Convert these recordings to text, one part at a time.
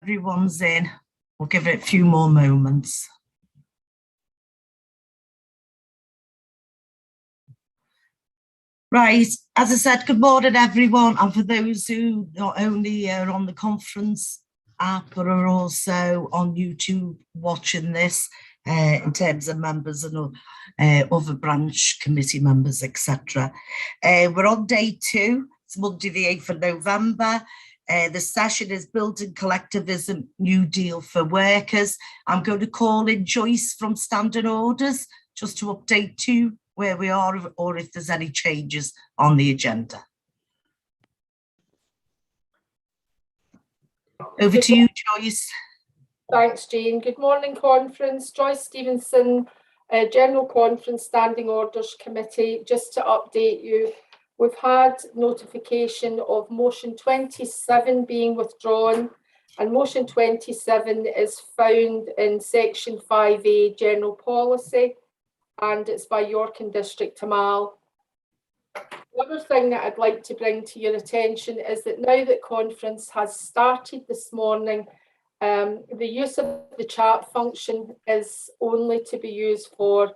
everyone's in, we'll give it a few more moments. Right, as I said, good morning everyone, and for those who not only are on the conference app but are also on YouTube watching this, in terms of members and other branch committee members, etc. We're on day 2, it's Monday the 8th of November. The session is Building Collectivism, New Deal for Workers. I'm going to call in Joyce from Standing Orders just to update you where we are or if there's any changes on the agenda. Over to you, Joyce. Thanks, Jane. Good morning, conference. Joyce Stevenson, General Conference Standing Orders Committee. Just to update you, we've had notification of motion 27 being withdrawn, and motion 27 is found in section 5A General Policy, and it's by York and District Tamal. The other thing that I'd like to bring to your attention is that now that conference has started this morning, the use of the chat function is only to be used for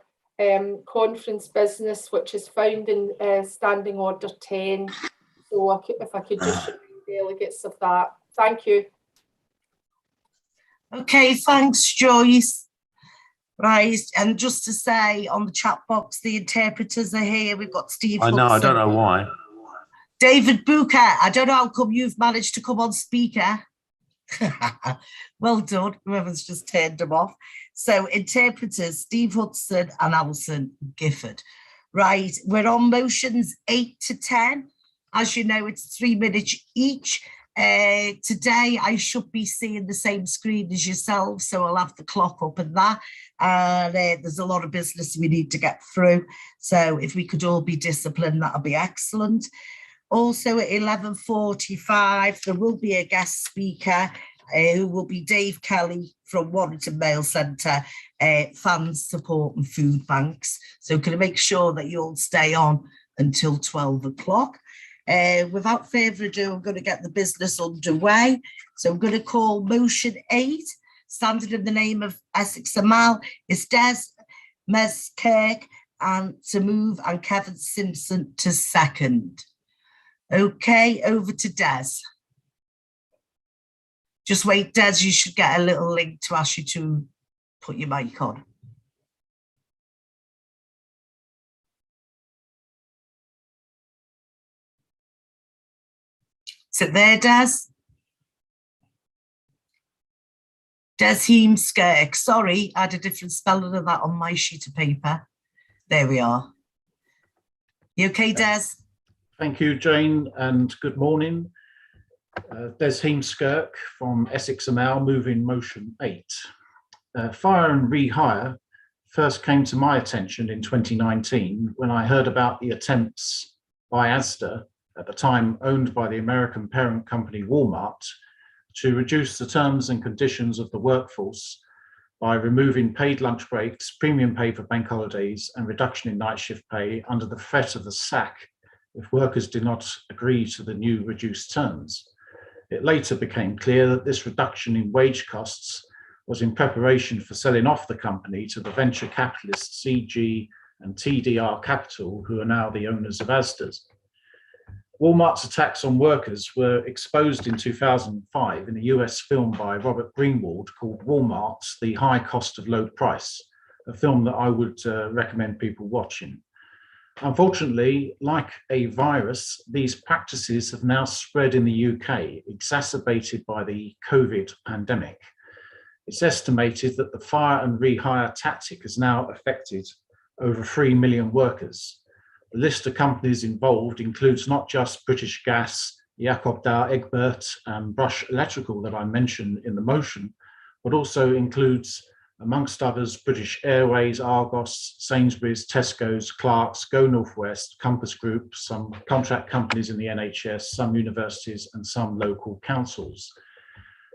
conference business, which is found in Standing Order 10. So if I could just remind delegates of that. Thank you. Okay, thanks, Joyce. Right, and just to say on the chat box, the interpreters are here. We've got Steve Hudson. I don't know why. David Booker, I don't know how come you've managed to come on speaker. Well done, whoever's just turned them off. So interpreters, Steve Hudson and Alison Gifford. Right, we're on motions 8 to 10. As you know, it's 3 minutes each. Today I should be seeing the same screen as yourselves, so I'll have the clock up and that. And there's a lot of business we need to get through. So if we could all be disciplined, that would be excellent. Also at 11:45, there will be a guest speaker who will be Dave Kelly from Warrington Mail Centre, Fans Support and Food Banks. So can I make sure that you all stay on until 12 o'clock? Without further ado, I'm going to get the business underway. So I'm going to call motion 8, standing in the name of Essex Amal, is Des Meskirk and to move, and Kevin Simpson to second. Okay, over to Des. Just wait, Des, you should get a little link to ask you to put your mic on. Is it there, Des? Des Skirk. Sorry, I had a different spelling of that on my sheet of paper. There we are. You okay, Des? Thank you, Jane, and good morning. Des Skirk from Essex Amal, moving motion 8. Fire and rehire first came to my attention in 2019 when I heard about the attempts by Asda, at the time owned by the American parent company Walmart, to reduce the terms and conditions of the workforce by removing paid lunch breaks, premium pay for bank holidays, and reduction in night shift pay under the threat of a sack if workers did not agree to the new reduced terms. It later became clear that this reduction in wage costs was in preparation for selling off the company to the venture capitalists CG and TDR Capital, who are now the owners of Asda's. Walmart's attacks on workers were exposed in 2005 in a US film by Robert Greenwald called Walmart, The High Cost of Low Price, a film that I would recommend people watching. Unfortunately, like a virus, these practices have now spread in the UK, exacerbated by the COVID pandemic. It's estimated that the fire and rehire tactic has now affected over 3 million workers. The list of companies involved includes not just British Gas, Jacob Dar Egbert and Brush Electrical that I mentioned in the motion, but also includes, amongst others, British Airways, Argos, Sainsbury's, Tesco's, Clark's, Go Northwest, Compass Group, some contract companies in the NHS, some universities and some local councils.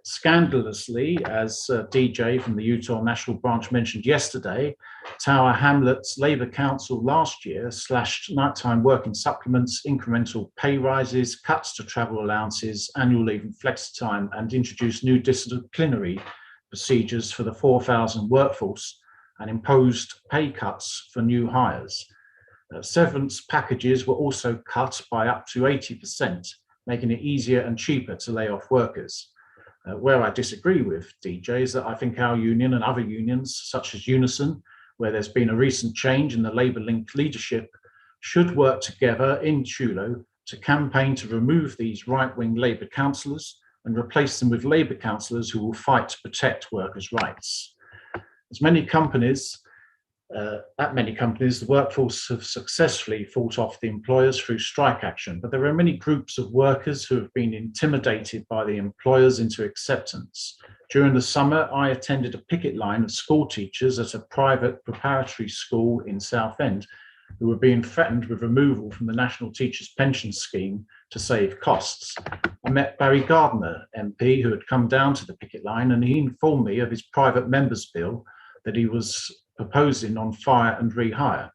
Scandalously, as DJ from the Utah National Branch mentioned yesterday, Tower Hamlets Labour Council last year slashed nighttime working supplements, incremental pay rises, cuts to travel allowances, annual leave and flexi time, and introduced new disciplinary procedures for the 4,000 workforce and imposed pay cuts for new hires. Severance packages were also cut by up to 80%, making it easier and cheaper to lay off workers. Where I disagree with DJ is that I think our union and other unions, such as Unison, where there's been a recent change in the Labour-linked leadership, should work together in Chulo to campaign to remove these right-wing Labour councillors and replace them with Labour councillors who will fight to protect workers' rights. At many companies, the workforce have successfully fought off the employers through strike action, but there are many groups of workers who have been intimidated by the employers into acceptance. During the summer, I attended a picket line of school teachers at a private preparatory school in Southend who were being threatened with removal from the National Teachers' Pension Scheme to save costs. I met Barry Gardner, MP, who had come down to the picket line, and he informed me of his private members' bill that he was proposing on fire and rehire.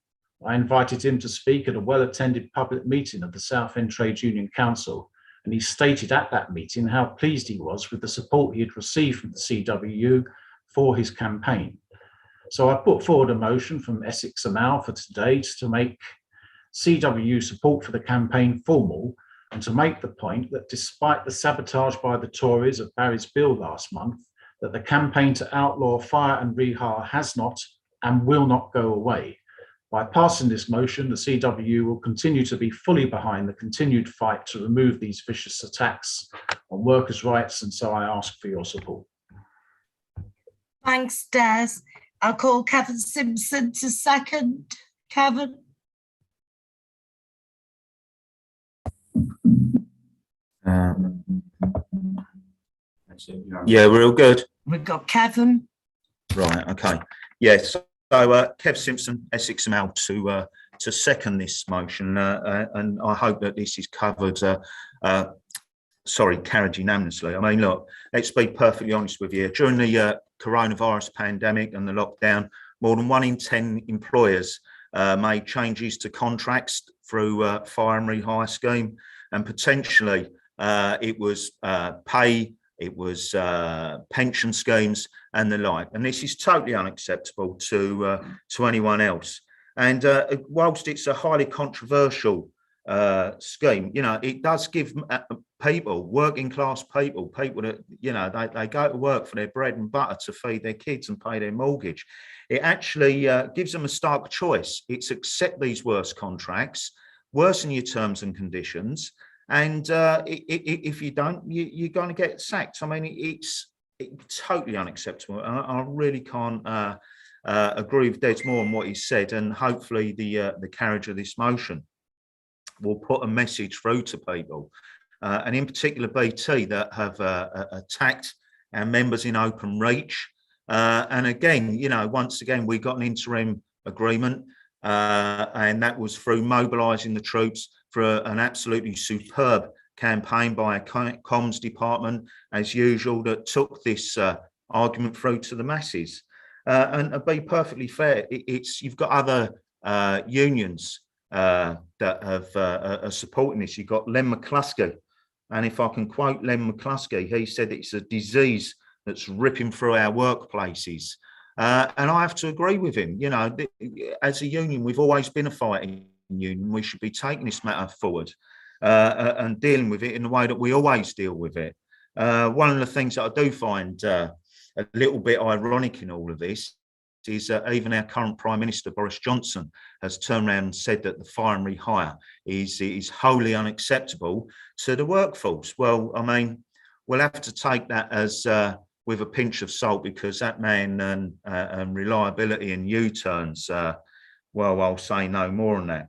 I invited him to speak at a well-attended public meeting of the Southend Trades Union Council, and he stated at that meeting how pleased he was with the support he had received from the CWU for his campaign. So I put forward a motion from Essex Amal for today to make CWU support for the campaign formal and to make the point that despite the sabotage by the Tories of Barry's bill last month, that the campaign to outlaw fire and rehire has not and will not go away. By passing this motion, the CWU will continue to be fully behind the continued fight to remove these vicious attacks on workers' rights, and so I ask for your support. Thanks, Des. I'll call Kevin Simpson to second. Kevin? Yeah, we're all good. We've got Kevin. Right, okay. Yes, so Kev Simpson, Essex Amal, to second this motion, and I hope that this is covered, carried unanimously. I mean, look, let's be perfectly honest with you. During the coronavirus pandemic and the lockdown, more than 1 in 10 employers made changes to contracts through fire and rehire scheme, and potentially it was pay, it was pension schemes and the like, and this is totally unacceptable to anyone else. And whilst it's a highly controversial scheme, you know, it does give people, working class people that, you know, they go to work for their bread and butter to feed their kids and pay their mortgage. It actually gives them a stark choice. It's accept these worse contracts, worsen your terms and conditions, and if you don't, you're going to get sacked. I mean, it's totally unacceptable. I really can't agree with Des more on what he said, and hopefully the carriage of this motion will put a message through to people, and in particular BT, that have attacked our members in open reach. And again, you know, once again, we got an interim agreement, and that was through mobilising the troops for an absolutely superb campaign by a comms department, as usual, that took this argument through to the masses. And to be perfectly fair, you've got other unions that have are supporting this. You've got Len McCluskey, and if I can quote Len McCluskey, he said it's a disease that's ripping through our workplaces, and I have to agree with him. You know, as a union, we've always been a fighting union. We should be taking this matter forward and dealing with it in the way that we always deal with it. One of the things that I do find a little bit ironic in all of this is even our current Prime Minister, Boris Johnson, has turned around and said that the fire and rehire is wholly unacceptable to the workforce. Well, I mean, we'll have to take that as with a pinch of salt, because that man and reliability and U-turns, well, I'll say no more on that.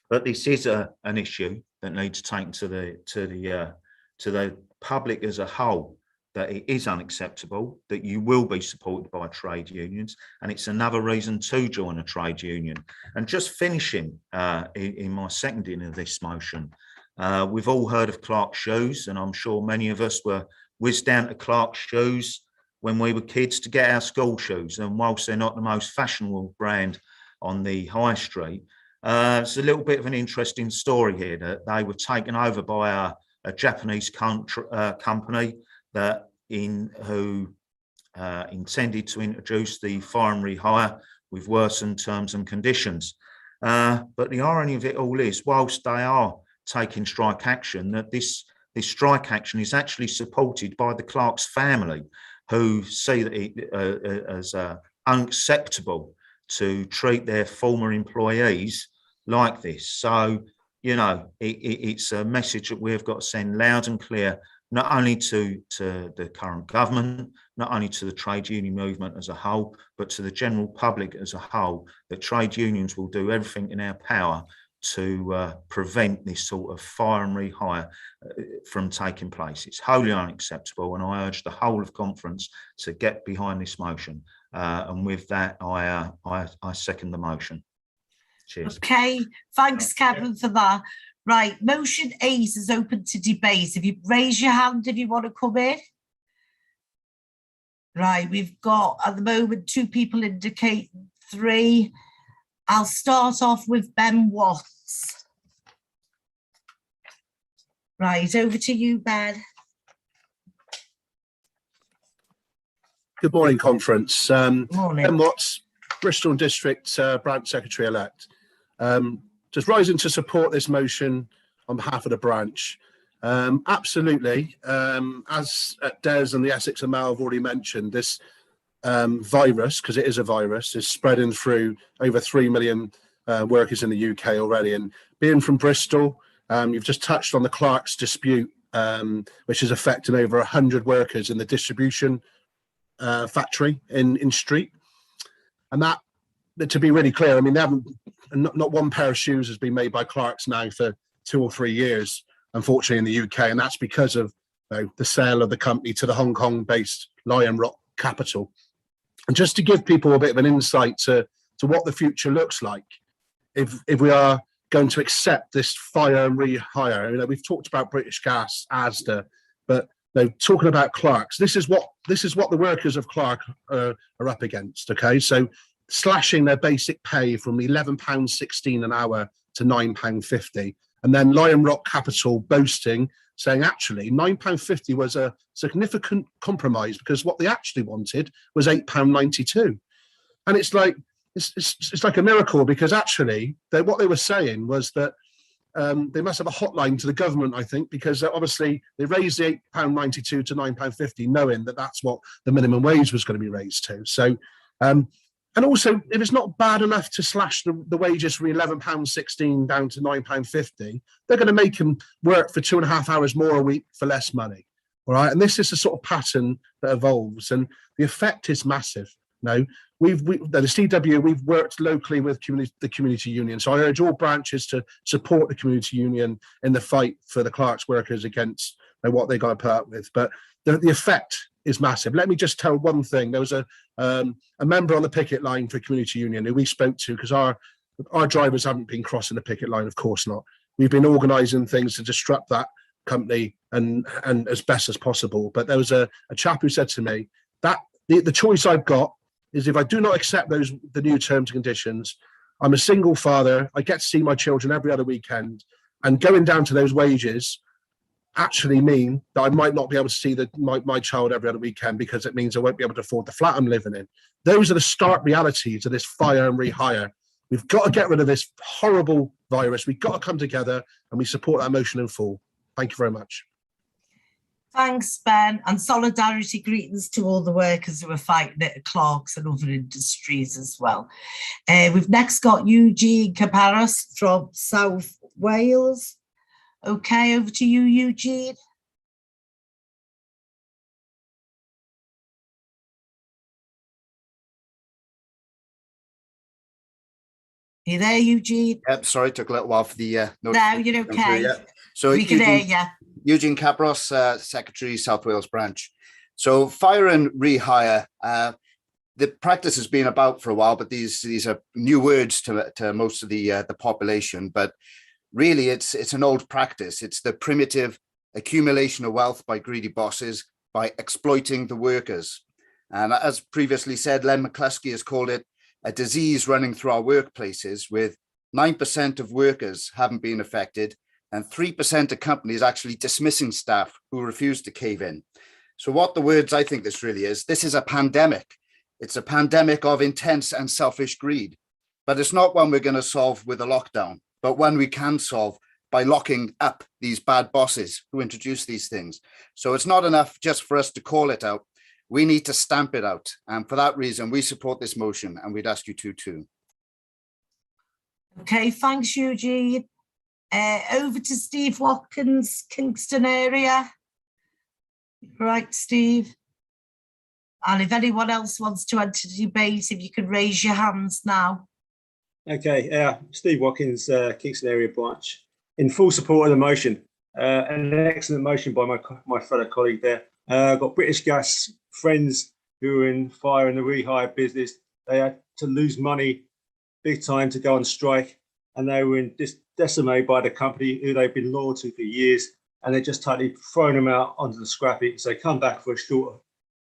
But this is an issue that needs taken to the public as a whole, that it is unacceptable, that you will be supported by trade unions, and it's another reason to join a trade union. And just finishing in my seconding of this motion, we've all heard of Clark Shoes, and I'm sure many of us were whizzed down to Clark's shoes when we were kids to get our school shoes. And whilst they're not the most fashionable brand on the high street, it's a little bit of an interesting story here that they were taken over by a Japanese company who intended to introduce the fire and rehire with worsened terms and conditions. But the irony of it all is, whilst they are taking strike action, that this strike action is actually supported by the Clark's family, who see that it as unacceptable to treat their former employees like this. So, you know, it's a message that we've got to send loud and clear, not only to the current government, not only to the trade union movement as a whole, but to the general public as a whole, that trade unions will do everything in our power to prevent this sort of fire and rehire from taking place. It's wholly unacceptable, and I urge the whole of conference to get behind this motion. And with that, I second the motion. Cheers. Okay, thanks, Kevin, for that. Right, motion 8 is open to debate. If you raise your hand if you want to come in. Right, we've got at the moment 2 people indicating 3. I'll start off with Ben Watts. Right, over to you, Ben. Good morning, conference. Morning. Ben Watts, Bristol District Branch Secretary-elect. Just rising to support this motion on behalf of the branch. Absolutely, as Des and the Essex and Mal have already mentioned, this virus, because it is a virus, is spreading through over 3 million workers in the UK already. And being from Bristol, you've just touched on the Clark's dispute, which is affecting over 100 workers in the distribution factory in Street. And that, to be really clear, I mean, they haven't, not one pair of shoes has been made by Clark's now for 2 or 3 years, unfortunately, in the UK. And that's because of the sale of the company to the Hong Kong-based Lion Rock Capital. And just to give people a bit of an insight to what the future looks like, if we are going to accept this fire and rehire. You know, we've talked about British Gas, ASDA, but talking about Clark's, this is what the workers of Clark are up against. Okay, so slashing their basic pay from £11.16 an hour to £9.50, and then Lion Rock Capital boasting, saying actually £9.50 was a significant compromise because what they actually wanted was £8.92, and it's like a miracle, because actually what they were saying was that they must have a hotline to the government, I think, because obviously they raised the £8.92 to £9.50, knowing that that's what the minimum wage was going to be raised to. So, and also, if it's not bad enough to slash the wages from £11.16 down to £9.50, they're going to make them work for 2.5 hours more a week for less money. All right, and this is the sort of pattern that evolves, and the effect is massive. Now, the CWU, we've worked locally with the community union, so I urge all branches to support the community union in the fight for the Clark's workers against what they got to put up with. But the effect is massive. Let me just tell one thing. There was a member on the picket line for community union who we spoke to, because our drivers haven't been crossing the picket line, of course not. We've been organising things to disrupt that company and as best as possible. But there was a chap who said to me that the choice I've got is, if I do not accept the new terms and conditions, I'm a single father, I get to see my children every other weekend, and going down to those wages actually mean that I might not be able to see my child every other weekend, because it means I won't be able to afford the flat I'm living in. Those are the stark realities of this fire and rehire. We've got to get rid of this horrible virus. We've got to come together, and we support that motion in full. Thank you very much. Thanks, Ben, and solidarity greetings to all the workers who are fighting it at Clark's and other industries as well. We've next got Eugene Cabarrus from South Wales. Okay, over to you, Eugene. Are you there, Eugene? Yep, sorry, took a little while for the No, you're okay. So we can hear you. Eugene Cabarrus, Secretary, South Wales Branch. So fire and rehire, the practice has been about for a while, but these are new words to most of the population. But really, it's an old practice. It's the primitive accumulation of wealth by greedy bosses by exploiting the workers. And as previously said, Len McCluskey has called it a disease running through our workplaces, with 9% of workers haven't been affected and 3% of companies actually dismissing staff who refuse to cave in. So what the words I think this really is, this is a pandemic. It's a pandemic of intense and selfish greed, but it's not one we're going to solve with a lockdown, but one we can solve by locking up these bad bosses who introduce these things. So it's not enough just for us to call it out. We need to stamp it out. And for that reason, we support this motion, and we'd ask you to too. Okay, thanks, Eugene. Over to Steve Watkins, Kingston area. Right, Steve. And if anyone else wants to enter the debate, if you could raise your hands now. Okay, Steve Watkins, Kingston area branch, in full support of the motion. An excellent motion by my fellow colleague there. Got British Gas friends who are in fire and the rehire business. They had to lose money big time to go on strike, and they were decimated by the company who they've been loyal to for years, and they just totally thrown them out onto the scrap heap. So they come back for a shorter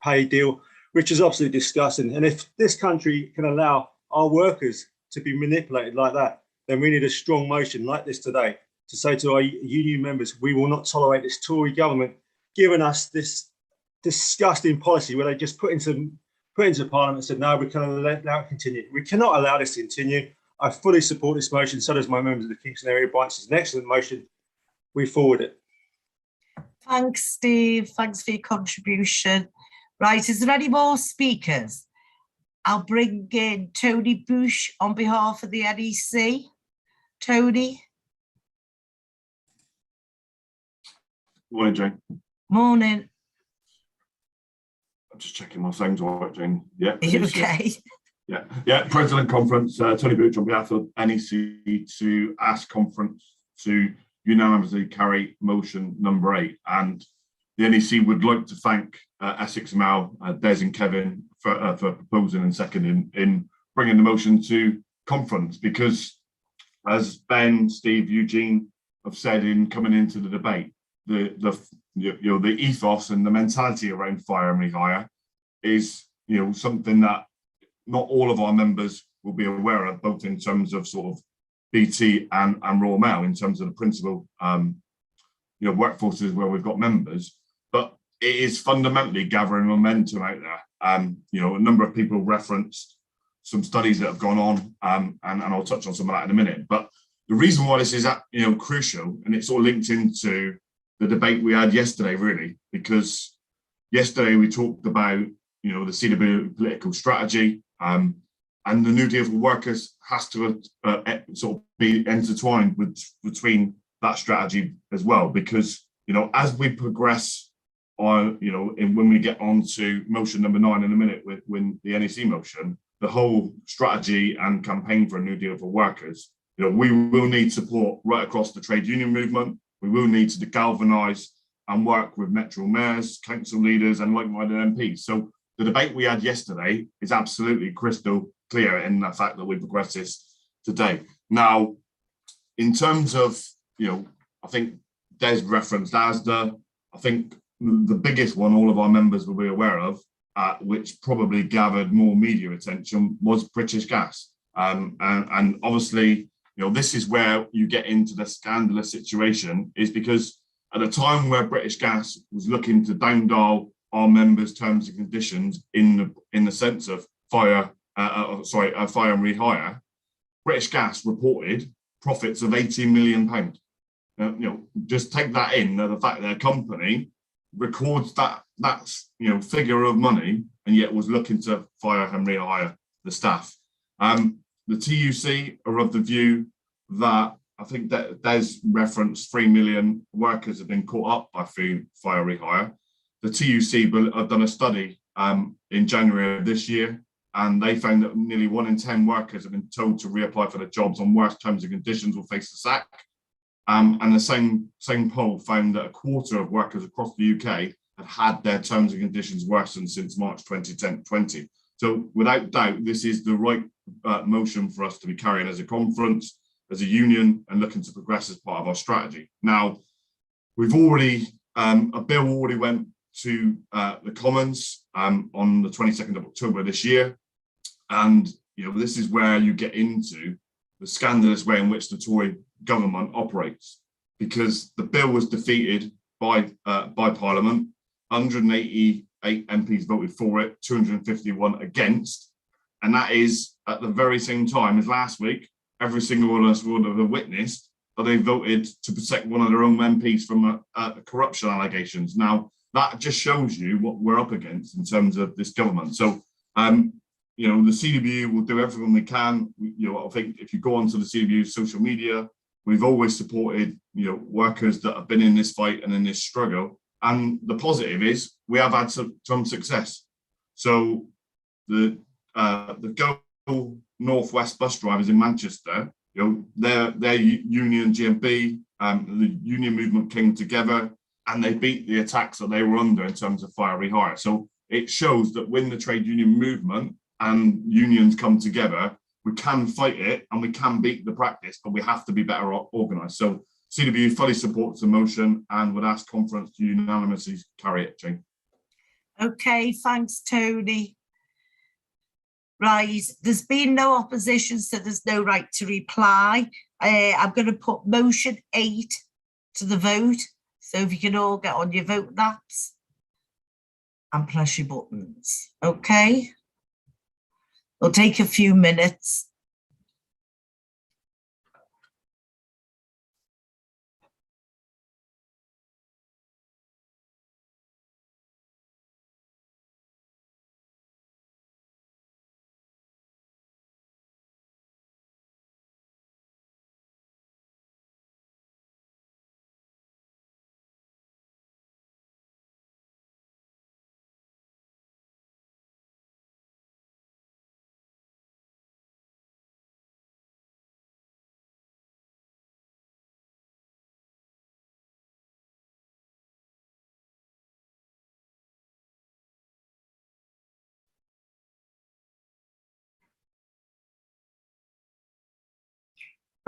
pay deal, which is absolutely disgusting. And if this country can allow our workers to be manipulated like that, then we need a strong motion like this today to say to our union members, we will not tolerate this Tory government giving us this disgusting policy where they just put into Parliament and said, no, we cannot allow it continue. We cannot allow this to continue. I fully support this motion. So does my members of the Kingston area branch. It's an excellent motion. We forward it. Thanks, Steve. Thanks for your contribution. Right, is there any more speakers? I'll bring in Tony Bush on behalf of the NEC. Tony. Morning, Jane. Morning. I'm just checking my sound's all right, Jane. Yeah. Are you okay? Yeah. President Conference, Tony Bush on behalf of NEC to ask conference to unanimously carry motion number 8. And the NEC would like to thank Essex Mal, Des and Kevin for proposing and seconding in bringing the motion to conference, because as Ben, Steve, Eugene have said in coming into the debate, the ethos and the mentality around fire and rehire is something that not all of our members will be aware of, both in terms of sort of BT and Royal Mail, in terms of the principal workforces where we've got members. But it is fundamentally gathering momentum out there. A number of people referenced some studies that have gone on, and I'll touch on some of that in a minute. But the reason why this is crucial, and it's all linked into the debate we had yesterday, really, because yesterday we talked about the CWU political strategy, and the New Deal for Workers has to sort of be intertwined between that strategy as well, because as we progress on, when we get on to motion number 9 in a minute with the NEC motion, the whole strategy and campaign for a New Deal for Workers, we will need support right across the trade union movement. We will need to galvanise and work with metro mayors, council leaders and like-minded MPs. So the debate we had yesterday is absolutely crystal clear in the fact that we progress this today. Now, in terms of, I think Des referenced ASDA. I think the biggest one all of our members will be aware of, which probably gathered more media attention, was British Gas. And obviously, this is where you get into the scandalous situation, is because at a time where British Gas was looking to down-dial our members' terms and conditions in the sense of fire and rehire, British Gas reported profits of £18 million. Just take that in, the fact that their company records that figure of money and yet was looking to fire and rehire the staff. The TUC are of the view that, I think that there's referenced 3 million workers have been caught up by fire rehire. The TUC have done a study in January of this year, and they found that nearly 1 in 10 workers have been told to reapply for the jobs on worse terms and conditions will face the sack. And the same poll found that a quarter of workers across the UK have had their terms and conditions worsened since March 2020. So without doubt, this is the right motion for us to be carrying as a conference, as a union, and looking to progress as part of our strategy. Now, we've already, a bill already went to the Commons on the 22nd of October this year. And, this is where you get into the scandalous way in which the Tory government operates, because the bill was defeated by Parliament. 188 MPs voted for it, 251 against. And that is at the very same time as last week, every single one of us would have witnessed that they voted to protect one of their own MPs from corruption allegations. Now, that just shows you what we're up against in terms of this government. So, the CWU will do everything we can. I think if you go onto the CWU social media, we've always supported, workers that have been in this fight and in this struggle. And the positive is we have had some success. So the Go Northwest bus drivers in Manchester, their union GMB, the union movement came together and they beat the attacks that they were under in terms of fire rehire. So it shows that when the trade union movement and unions come together, we can fight it and we can beat the practice, but we have to be better organised. So CWU fully supports the motion and would ask conference to unanimously carry it, Jane. Okay, thanks, Tony. Right, there's been no opposition, so there's no right to reply. I'm going to put motion 8 to the vote. So if you can all get on your vote laps and press your buttons. Okay. It'll take a few minutes.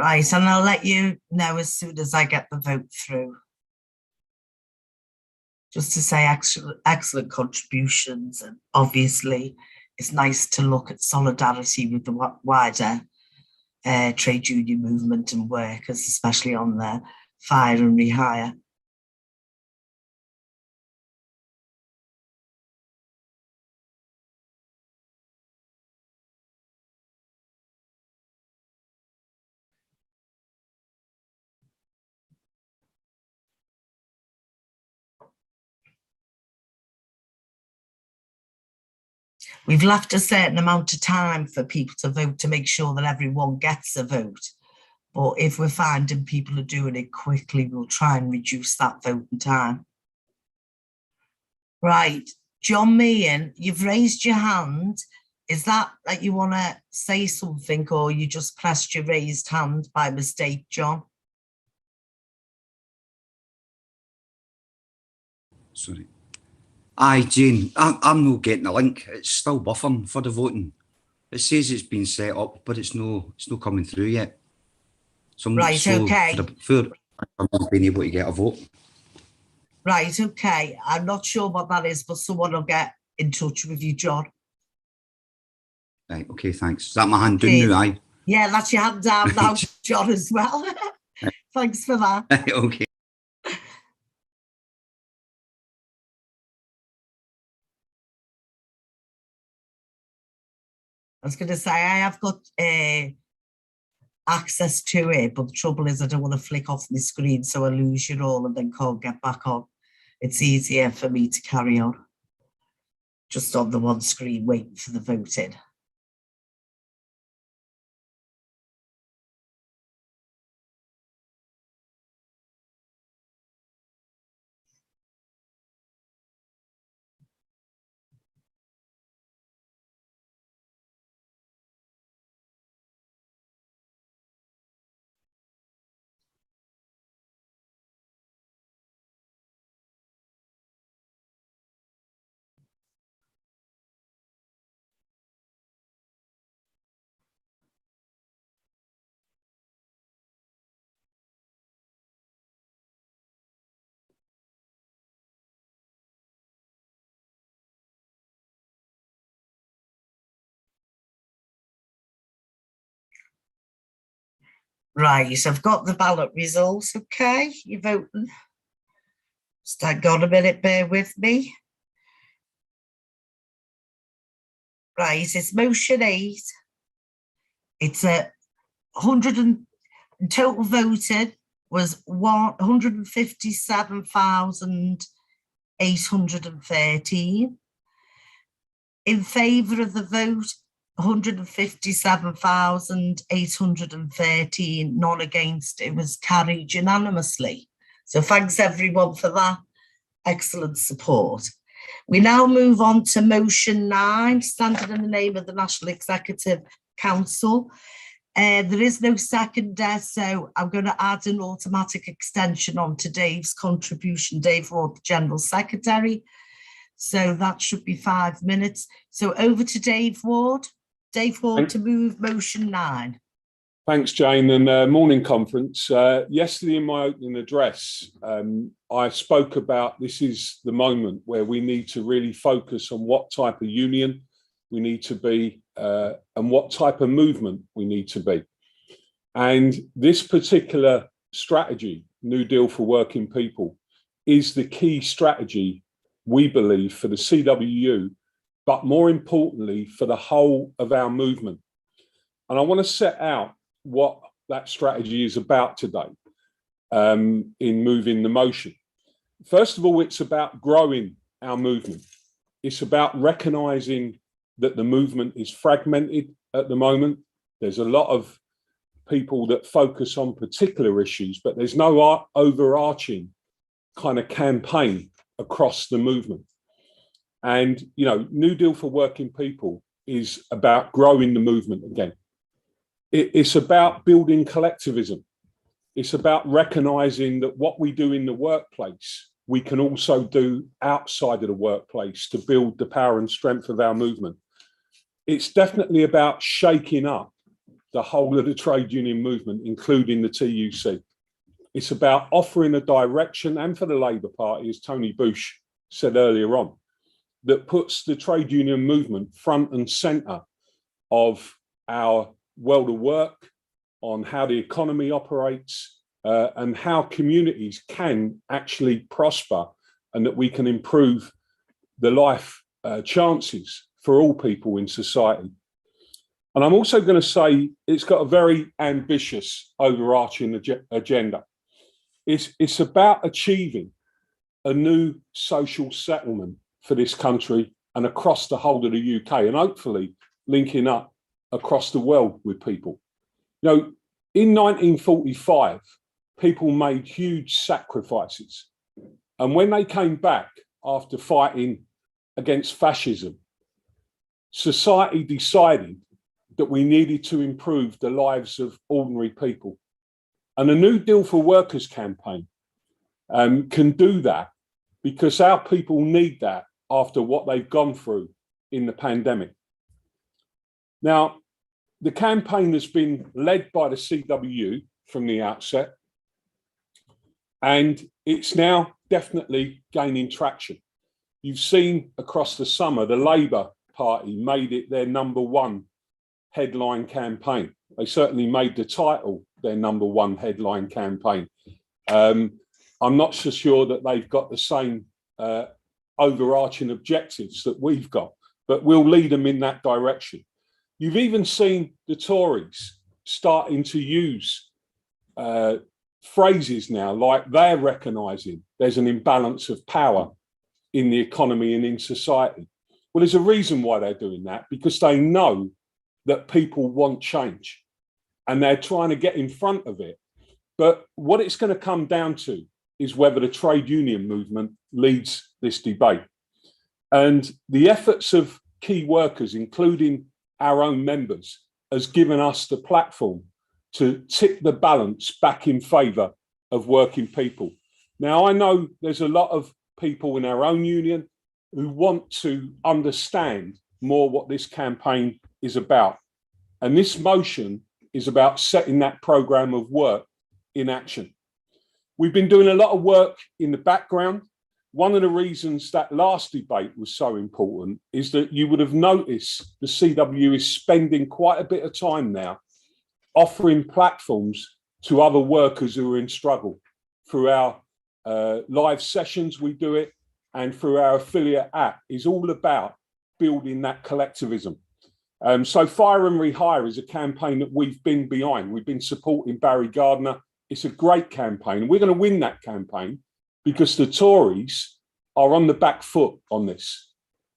Right, and I'll let you know as soon as I get the vote through. Just to say excellent contributions, and obviously it's nice to look at solidarity with the wider trade union movement and workers, especially on their fire and rehire. We've left a certain amount of time for people to vote to make sure that everyone gets a vote. But if we're finding people are doing it quickly, we'll try and reduce that voting time. Right, John Meehan, you've raised your hand. Is that you want to say something, or you just pressed your raised hand by mistake, John? Sorry. Aye, Jane, I'm not getting the link. It's still buffering for the voting. It says it's been set up, but it's no coming through yet. So right, okay. I'm not being able to get a vote. Right, okay. I'm not sure what that is, but someone will get in touch with you, John. Right, okay, thanks. Is that my hand down now, aye? Yeah, that's your hand down now, John, as well. Thanks for that. Okay. I was going to say, I have got access to it, but the trouble is I don't want to flick off my screen so I lose you all and then can't get back on. It's easier for me to carry on just on the one screen waiting for the voting. Right, I've got the ballot results, okay? You're voting. Just hang on a minute, bear with me. Right, it's motion 8. It's a 100 and total voted was 157,813. In favour of the vote, 157,813, none against. It was carried unanimously. So thanks everyone for that excellent support. We now move on to motion 9, standing in the name of the National Executive Council. There is no seconder, so I'm going to add an automatic extension on to Dave's contribution. Dave Ward, the General Secretary. So that should be 5 minutes. So over to Dave Ward. Dave Ward to move motion 9. Thanks, Jane, and morning conference. Yesterday in my opening address, I spoke about this is the moment where we need to really focus on what type of union we need to be and what type of movement we need to be. And this particular strategy, New Deal for Working People, is the key strategy, we believe, for the CWU, but more importantly, for the whole of our movement. And I want to set out what that strategy is about today in moving the motion. First of all, it's about growing our movement. It's about recognising that the movement is fragmented at the moment. There's a lot of people that focus on particular issues, but there's no overarching kind of campaign across the movement. And, you know, New Deal for Working People is about growing the movement again. It's about building collectivism. It's about recognising that what we do in the workplace, we can also do outside of the workplace to build the power and strength of our movement. It's definitely about shaking up the whole of the trade union movement, including the TUC. It's about offering a direction, and for the Labour Party, as Tony Bush said earlier on, that puts the trade union movement front and centre of our world of work, on how the economy operates, and how communities can actually prosper, and that we can improve the life chances for all people in society. And I'm also going to say it's got a very ambitious overarching agenda. It's about achieving a new social settlement for this country and across the whole of the UK, and hopefully linking up across the world with people. You know, in 1945, people made huge sacrifices. And when they came back after fighting against fascism, society decided that we needed to improve the lives of ordinary people. And the New Deal for Workers campaign can do that because our people need that after what they've gone through in the pandemic. Now, the campaign has been led by the CWU from the outset, and it's now definitely gaining traction. You've seen across the summer, the Labour Party made it their #1 headline campaign. They certainly made the title their #1 headline campaign. I'm not so sure that they've got the same overarching objectives that we've got, but we'll lead them in that direction. You've even seen the Tories starting to use phrases now like they're recognising there's an imbalance of power in the economy and in society. Well, there's a reason why they're doing that, because they know that people want change and they're trying to get in front of it. But what it's going to come down to is whether the trade union movement leads this debate. And the efforts of key workers, including our own members, has given us the platform to tip the balance back in favour of working people. Now, I know there's a lot of people in our own union who want to understand more what this campaign is about. And this motion is about setting that programme of work in action. We've been doing a lot of work in the background. One of the reasons that last debate was so important is that you would have noticed the CWU is spending quite a bit of time now offering platforms to other workers who are in struggle. Through our live sessions, we do it, and through our affiliate app is all about building that collectivism. So Fire and Rehire is a campaign that we've been behind. We've been supporting Barry Gardner. It's a great campaign. We're going to win that campaign because the Tories are on the back foot on this.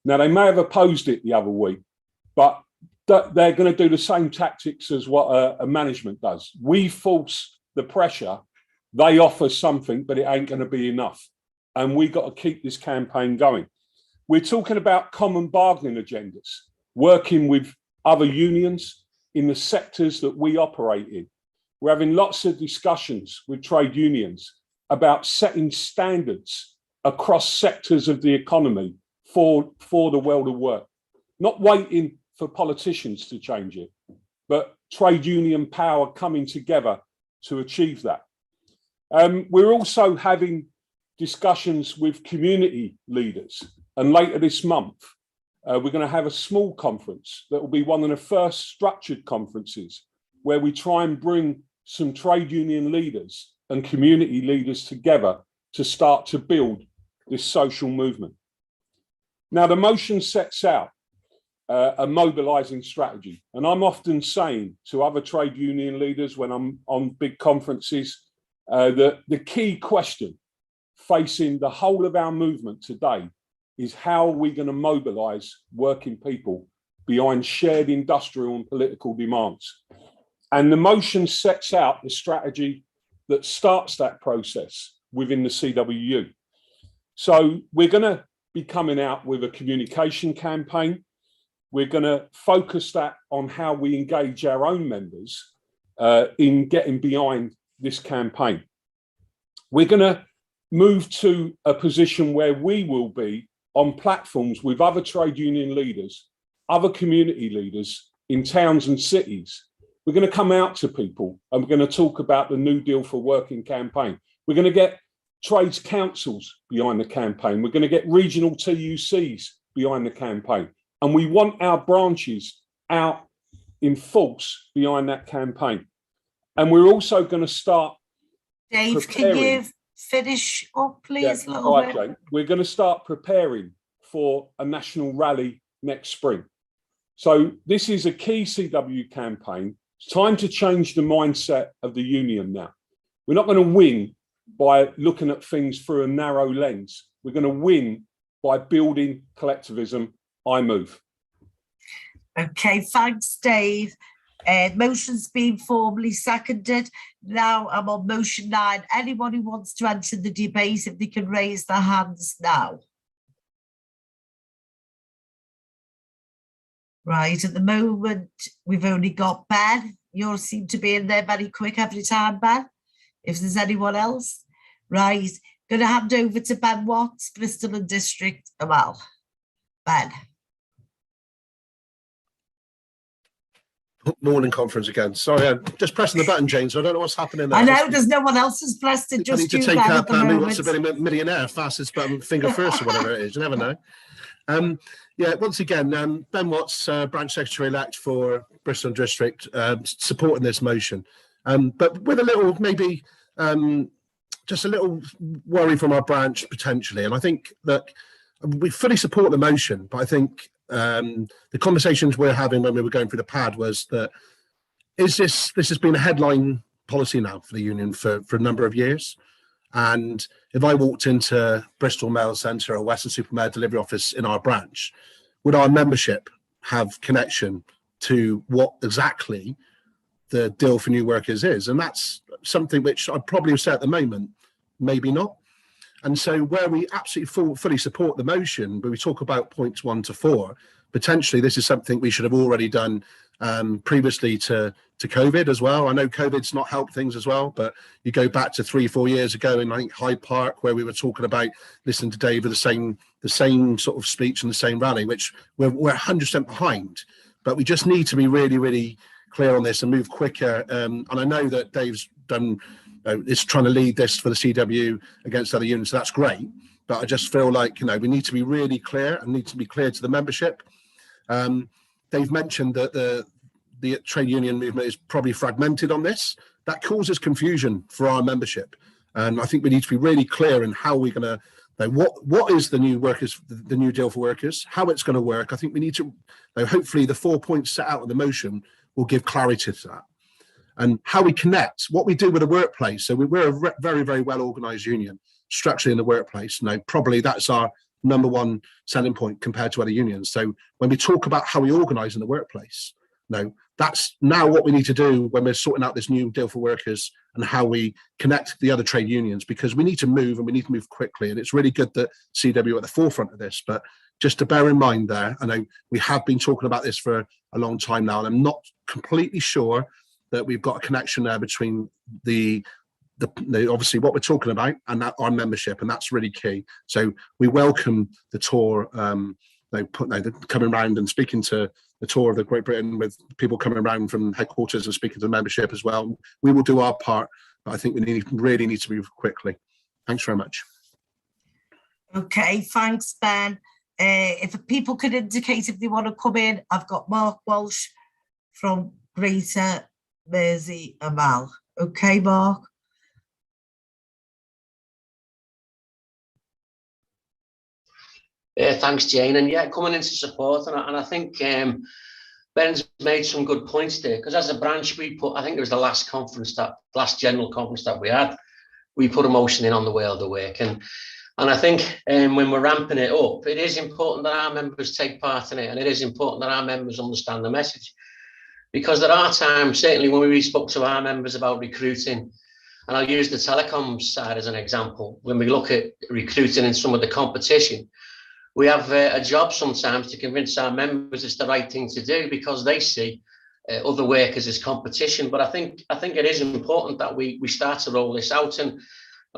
Now, they may have opposed it the other week, but they're going to do the same tactics as what a management does. We force the pressure. They offer something, but it ain't going to be enough. And we got to keep this campaign going. We're talking about common bargaining agendas, working with other unions in the sectors that we operate in. We're having lots of discussions with trade unions about setting standards across sectors of the economy for the world of work, not waiting for politicians to change it, but trade union power coming together to achieve that. We're also having discussions with community leaders, and later this month, we're going to have a small conference that will be one of the first structured conferences where we try and bring some trade union leaders and community leaders together to start to build this social movement. Now, the motion sets out a mobilising strategy, and I'm often saying to other trade union leaders when I'm on big conferences that the key question facing the whole of our movement today is how are we going to mobilise working people behind shared industrial and political demands. And the motion sets out the strategy that starts that process within the CWU. So we're going to be coming out with a communication campaign. We're going to focus that on how we engage our own members in getting behind this campaign. We're going to move to a position where we will be on platforms with other trade union leaders, other community leaders in towns and cities. We're going to come out to people and we're going to talk about the New Deal for Working campaign. We're going to get trades councils behind the campaign. We're going to get regional TUCs behind the campaign. And we want our branches out in force behind that campaign. And we're also going to start Dave, can you finish up, please? Yeah, all right, Jane. We're going to start preparing for a national rally next spring. So this is a key CW campaign. It's time to change the mindset of the union now. We're not going to win by looking at things through a narrow lens. We're going to win by building collectivism. I move. Okay, thanks, Dave. Motion's been formally seconded. Now I'm on motion 9. Anyone who wants to enter the debate, if they can raise their hands now. Right, at the moment, we've only got Ben. You seem to be in there very quick every time, Ben. If there's anyone else. Right, going to hand over to Ben Watts, Bristol and District. Well, Ben. Morning conference again. Sorry, I'm just pressing the button, James. I don't know what's happening there. I know there's no one else who's pressed it. Just I need to take up Who Wants to Be a Millionaire, fastest button, finger first, or whatever it is. You never know. Yeah, once again, Ben Watts, branch secretary-elect for Bristol District, supporting this motion, but with a little, maybe just a little worry from our branch potentially. And I think that we fully support the motion, but I think the conversations we're having when we were going through the pad was that this has been a headline policy now for the union for a number of years. And if I walked into Bristol Mail Centre or Weston-super-Mare delivery office in our branch, would our membership have connection to what exactly the deal for new workers is? And that's something which I'd probably say at the moment, maybe not. And so where we absolutely fully support the motion, but we talk about points 1 to 4, potentially this is something we should have already done previously to COVID as well. I know COVID's not helped things as well, but you go back to 3-4 years ago in, I think, Hyde Park, where we were talking about listening to Dave with the same sort of speech and the same rally, which we're 100% behind. But we just need to be really, really clear on this and move quicker. And I know that Dave's done is trying to lead this for the CWU against other unions, so that's great. But I just feel like, we need to be really clear and need to be clear to the membership. They've mentioned that the trade union movement is probably fragmented on this, that causes confusion for our membership. And I think we need to be really clear in how we're going to, what is the new workers, the new deal for workers, how it's going to work. I think we need to, hopefully the 4 points set out in the motion will give clarity to that. And how we connect, what we do with the workplace. So we're a very, very well organised union, structurally in the workplace. Probably that's our number one selling point compared to other unions. So when we talk about how we organise in the workplace, that's now what we need to do when we're sorting out this new deal for workers and how we connect the other trade unions, because we need to move and we need to move quickly. And it's really good that CW are at the forefront of this, but just to bear in mind there, I know we have been talking about this for a long time now, and I'm not completely sure that we've got a connection there between the obviously what we're talking about and that our membership, and that's really key. So we welcome the tour, coming around and speaking to the tour of the Great Britain, with people coming around from headquarters and speaking to the membership as well. We will do our part, but I think we really need to move quickly. Thanks very much. Okay, thanks, Ben. If people could indicate if they want to come in, I've got Mark Walsh from Greater Mersey and Mal. Okay, Mark. Thanks, Jane. And yeah, coming into support, and I think Ben's made some good points there, because as a branch, we put, I think it was the last general conference that we had, we put a motion in on the world of work. And I think when we're ramping it up, it is important that our members take part in it, and it is important that our members understand the message. Because there are times, certainly when we spoke to our members about recruiting, and I'll use the telecoms side as an example, when we look at recruiting in some of the competition, we have a job sometimes to convince our members it's the right thing to do, because they see other workers as competition. But I think it is important that we start to roll this out. And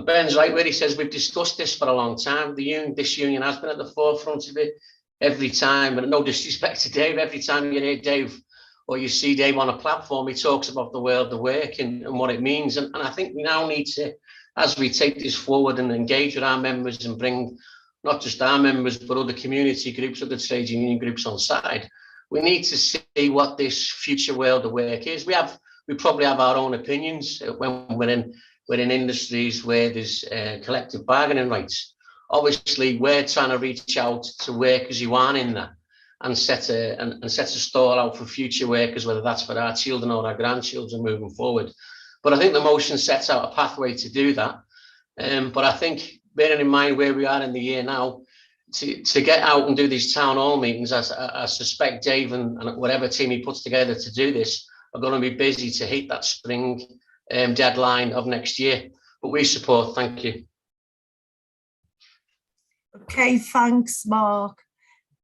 Ben's right where he says we've discussed this for a long time. This union has been at the forefront of it every time. And no disrespect to Dave, every time you hear Dave or you see Dave on a platform, he talks about the world of work and what it means. And I think we now need to, as we take this forward and engage with our members and bring not just our members, but other community groups, other trade union groups on side, we need to see what this future world of work is. We probably have our own opinions when we're in industries where there's collective bargaining rights. Obviously, we're trying to reach out to workers who aren't in that and set a stall out for future workers, whether that's for our children or our grandchildren moving forward. But I think the motion sets out a pathway to do that. But I think, bearing in mind where we are in the year now, to get out and do these town hall meetings, I suspect Dave and whatever team he puts together to do this are going to be busy to hit that spring deadline of next year. But we support. Thank you. Okay, thanks, Mark.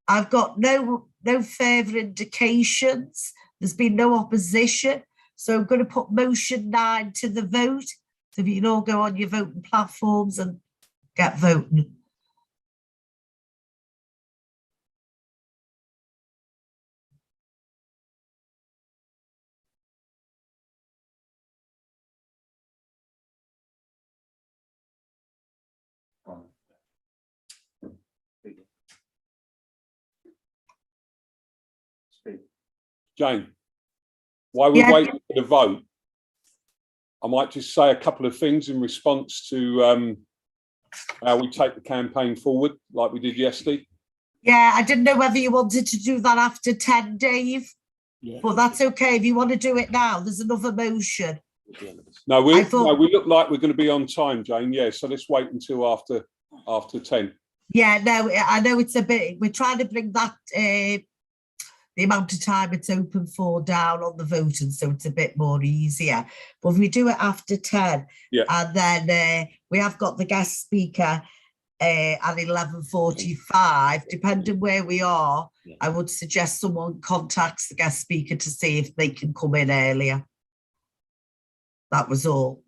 I've got no further indications. There's been no opposition. So I'm going to put motion 9 to the vote. So if you can all go on your voting platforms and get voting. Jane, while we're waiting for the vote, I might just say a couple of things in response to how we take the campaign forward, like we did yesterday. Yeah, I didn't know whether you wanted to do that after 10, Dave, but that's okay. If you want to do it now, there's another motion. No, we look like we're going to be on time, Jane. Yeah, so let's wait until after 10. Yeah, no, I know it's a bit, we're trying to bring that, the amount of time it's open for down on the voting, so it's a bit more easier. But if we do it after 10, and then we have got the guest speaker at 11:45, depending where we are, I would suggest someone contacts the guest speaker to see if they can come in earlier. That was all.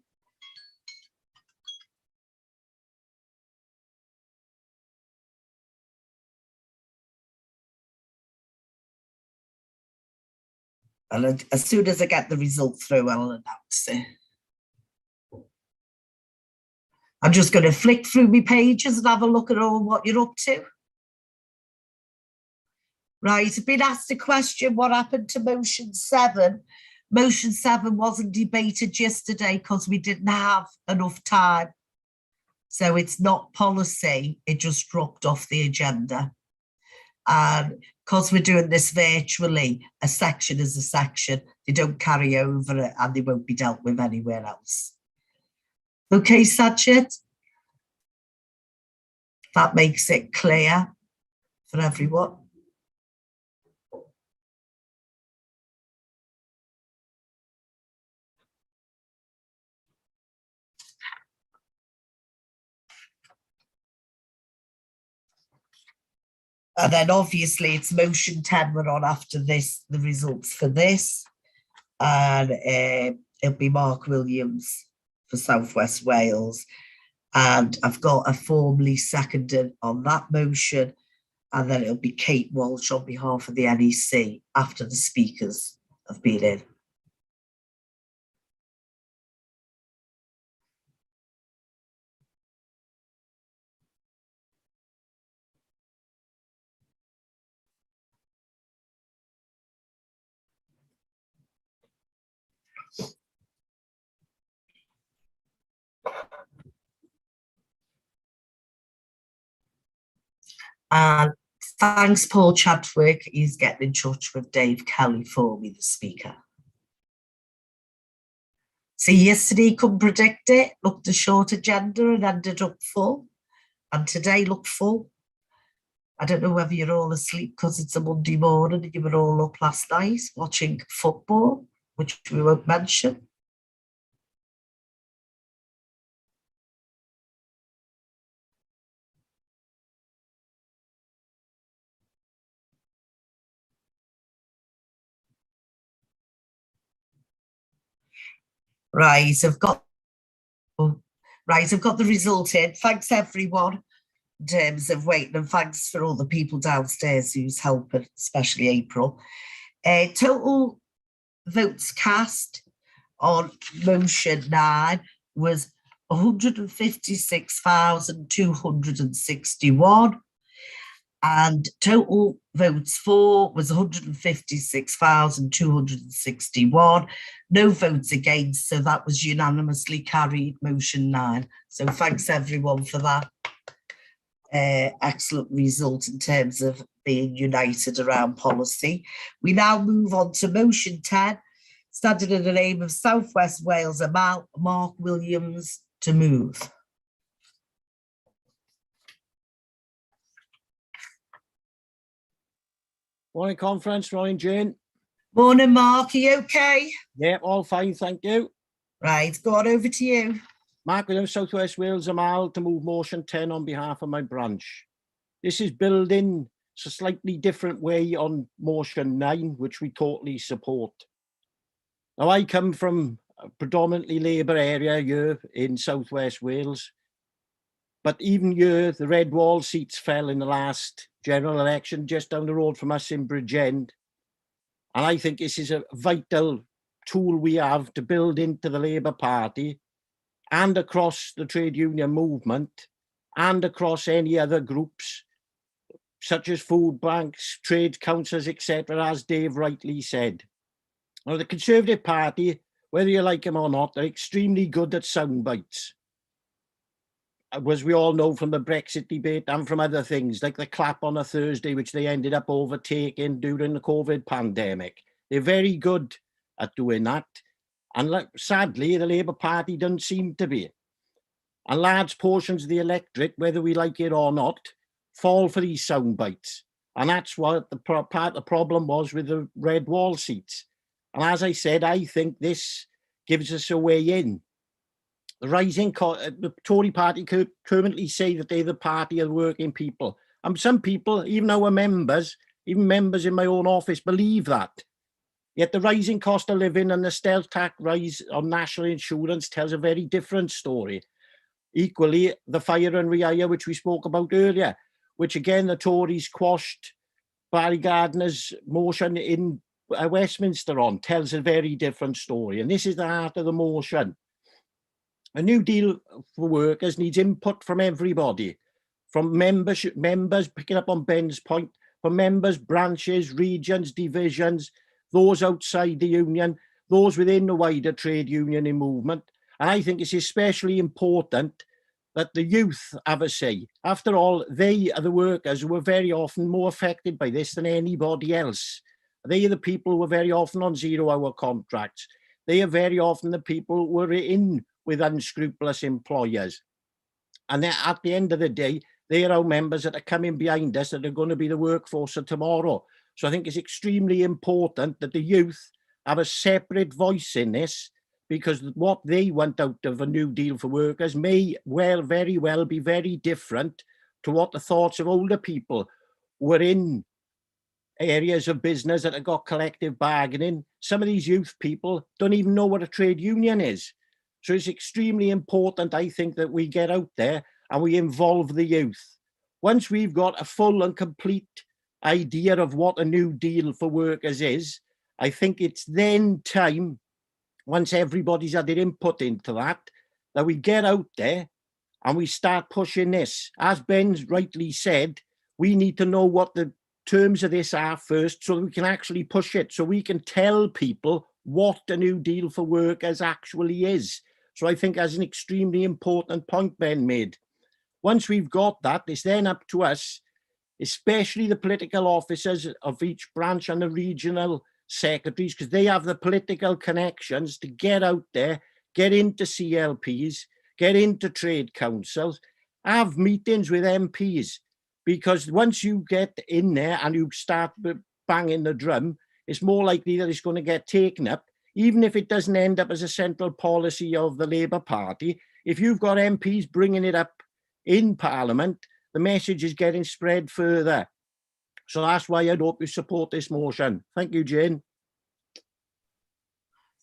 And as soon as I get the result through, I'll announce it. I'm just going to flick through my pages and have a look at all what you're up to. Right, I've been asked a question, what happened to motion 7? Motion 7 wasn't debated yesterday because we didn't have enough time. So it's not policy, it just dropped off the agenda. And because we're doing this virtually, a section is a section, they don't carry over it and they won't be dealt with anywhere else. Okay, Sajid? That makes it clear for everyone. And then obviously it's motion 10 we're on after this, the results for this. And it'll be Mark Williams for South West Wales. And I've got a formally seconded on that motion. And then it'll be Kate Walsh on behalf of the NEC after the speakers have been in. And thanks, Paul Chadwick. He's getting in touch with Dave Kelly for me, the speaker. See, yesterday couldn't predict it, looked a short agenda and ended up full. And today looked full. I don't know whether you're all asleep because it's a Monday morning and you were all up last night watching football, which we won't mention. Right, I've got the result in. Thanks everyone in terms of waiting, and thanks for all the people downstairs who's helping, especially April. Total votes cast on motion 9 was 156,261. And total votes for was 156,261. No votes against, so that was unanimously carried, motion 9. So thanks everyone for that excellent result in terms of being united around policy. We now move on to motion 10, standing in the name of South West Wales and Mark Williams to move. Morning, conference. Morning, Jane. Morning, Mark. Are you okay? Yeah, all fine, thank you. Right, go on, over to you. Mark Williams, South West Wales, Amal, to move motion 10 on behalf of my branch. This is building a slightly different way on motion 9, which we totally support. Now, I come from a predominantly Labour area here in South West Wales, but even here, the red wall seats fell in the last general election just down the road from us in Bridgend. And I think this is a vital tool we have to build into the Labour Party and across the trade union movement and across any other groups, such as food banks, trade councils, etc., as Dave rightly said. Now, the Conservative Party, whether you like them or not, they're extremely good at sound bites. As we all know from the Brexit debate and from other things, like the clap on a Thursday, which they ended up overtaking during the COVID pandemic. They're very good at doing that. And sadly, the Labour Party doesn't seem to be. And large portions of the electorate, whether we like it or not, fall for these sound bites. And that's what part of the problem was with the red wall seats. And as I said, I think this gives us a way in. The the Tory party could currently say that they're the party of the working people. And some people, even our members, even members in my own office, believe that. Yet the rising cost of living and the stealth tax rise on national insurance tells a very different story. Equally, the fire and rehire, which we spoke about earlier, which again the Tories quashed Barry Gardner's motion in Westminster on, tells a very different story. And this is the heart of the motion. A new deal for workers needs input from everybody, from members, picking up on Ben's point, from members, branches, regions, divisions, those outside the union, those within the wider trade union movement. And I think it's especially important that the youth have a say. After all, they are the workers who are very often more affected by this than anybody else. They are the people who are very often on 0-hour contracts. They are very often the people who are in with unscrupulous employers. And at the end of the day, they are our members that are coming behind us that are going to be the workforce of tomorrow. So I think it's extremely important that the youth have a separate voice in this, because what they want out of a new deal for workers may very well be very different to what the thoughts of older people who are in areas of business that have got collective bargaining. Some of these youth people don't even know what a trade union is. So it's extremely important, I think, that we get out there and we involve the youth. Once we've got a full and complete idea of what a new deal for workers is, I think it's then time, once everybody's had their input into that, that we get out there and we start pushing this. As Ben's rightly said, we need to know what the terms of this are first so that we can actually push it, so we can tell people what a new deal for workers actually is. So I think that's an extremely important point Ben made. Once we've got that, it's then up to us, especially the political officers of each branch and the regional secretaries, because they have the political connections to get out there, get into CLPs, get into trade councils, have meetings with MPs, because once you get in there and you start banging the drum, it's more likely that it's going to get taken up, even if it doesn't end up as a central policy of the Labour Party. If you've got MPs bringing it up in Parliament, the message is getting spread further. So that's why I'd hope you support this motion. Thank you, Jane.